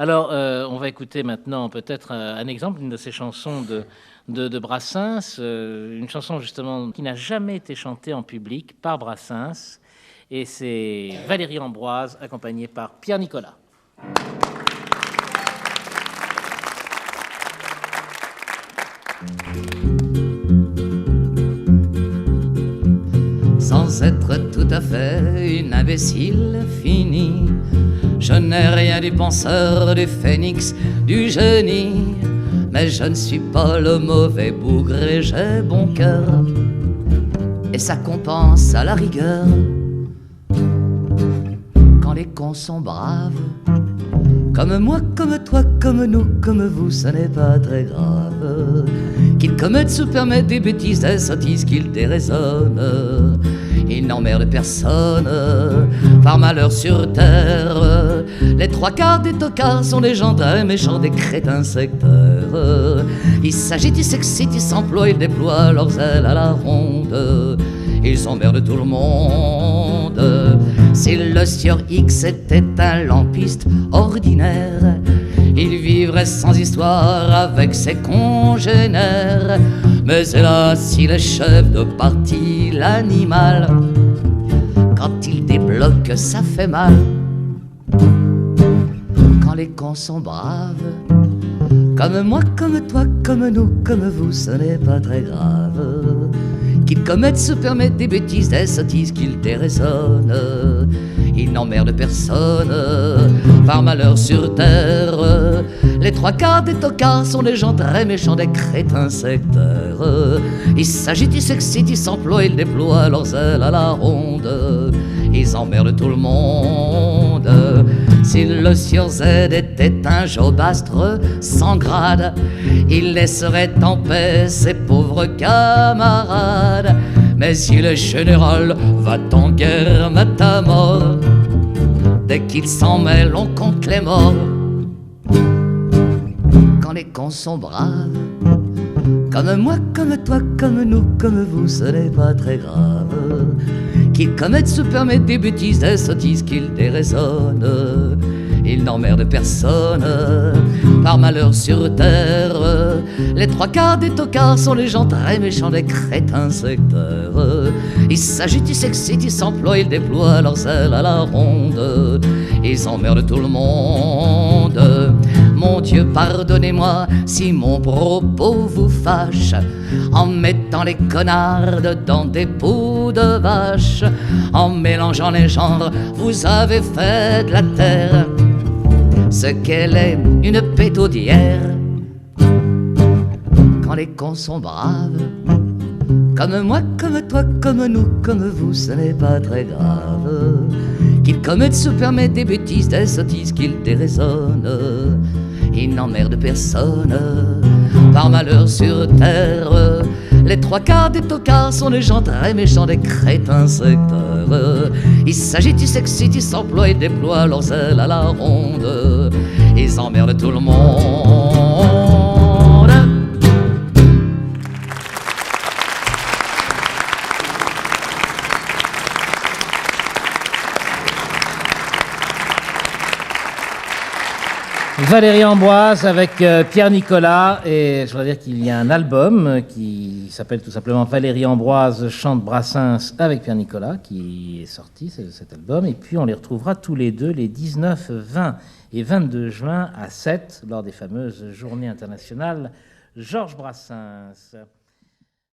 Alors, on va écouter maintenant peut-être un exemple, une de ces chansons de Brassens, une chanson justement qui n'a jamais été chantée en public par Brassens, et c'est Valérie Ambroise accompagnée par Pierre Nicolas. Sans être tout à fait une imbécile finie, je n'ai rien du penseur, du phénix, du génie. Mais je ne suis pas le mauvais bougre et j'ai bon cœur, et ça compense à la rigueur. Quand les cons sont braves, comme moi, comme toi, comme nous, comme vous, ce n'est pas très grave. Qu'ils commettent sous permettre des bêtises, des sottises qu'ils déraisonnent. Ils n'emmerdent personne, par malheur sur terre. Les trois quarts des tocards sont des gens très méchants, des crétins sectaires. Ils s'agitent, ils s'excitent, ils s'emploient, ils déploient leurs ailes à la ronde. Ils emmerdent tout le monde. Si le sieur X était un lampiste ordinaire, il vivrait sans histoire avec ses congénères. Mais hélas, s'il est chef de parti, l'animal, quand il débloque, ça fait mal. Quand les cons sont braves, comme moi, comme toi, comme nous, comme vous, ce n'est pas très grave. Qu'ils commettent, se permettent des bêtises, des sottises qu'ils déraisonnent. Ils n'emmerdent personne, par malheur sur terre. Les trois quarts des tocards sont des gens très méchants, des crétins sectaires. Ils s'agitent, ils s'excitent, ils s'emploient, ils déploient leurs ailes à la ronde. Ils emmerdent tout le monde. Si le sieur Z était un jobastre sans grade, il laisserait en paix ses pauvres camarades. Mais si le général va en guerre matamor, dès qu'il s'en mêle, on compte les morts. Quand les cons sont braves, comme moi, comme toi, comme nous, comme vous, ce n'est pas très grave. Qu'ils commettent, se permettent des bêtises, des sottises qu'ils déraisonnent. Ils n'emmerdent personne, par malheur sur terre. Les trois quarts des tocards sont les gens très méchants, des crétins sectaires. Ils s'agitent, ils s'excitent, ils s'emploient, ils déploient leurs ailes à la ronde. Ils emmerdent tout le monde. Mon Dieu, pardonnez-moi si mon propos vous fâche, en mettant les connards dans des peaux de vache. En mélangeant les genres, vous avez fait de la terre ce qu'elle est, une pétaudière. Quand les cons sont braves, comme moi, comme toi, comme nous, comme vous, ce n'est pas très grave. Qu'ils commettent, se permettent des bêtises, des sottises qu'ils déraisonnent. Ils n'emmerdent personne, par malheur sur terre. Les trois quarts des tocards sont des gens très méchants, des crétins sectaires. Ils s'agitent, ils s'excitent, ils s'emploient, ils déploient leurs ailes à la ronde. Ils emmerdent tout le monde. Valérie Ambroise avec Pierre Nicolas, et je voudrais dire qu'il y a un album qui s'appelle tout simplement Valérie Ambroise chante Brassens avec Pierre Nicolas qui est sorti, cet album, et puis on les retrouvera tous les deux les 19, 20 et 22 juin à Sète lors des fameuses Journées internationales Georges Brassens.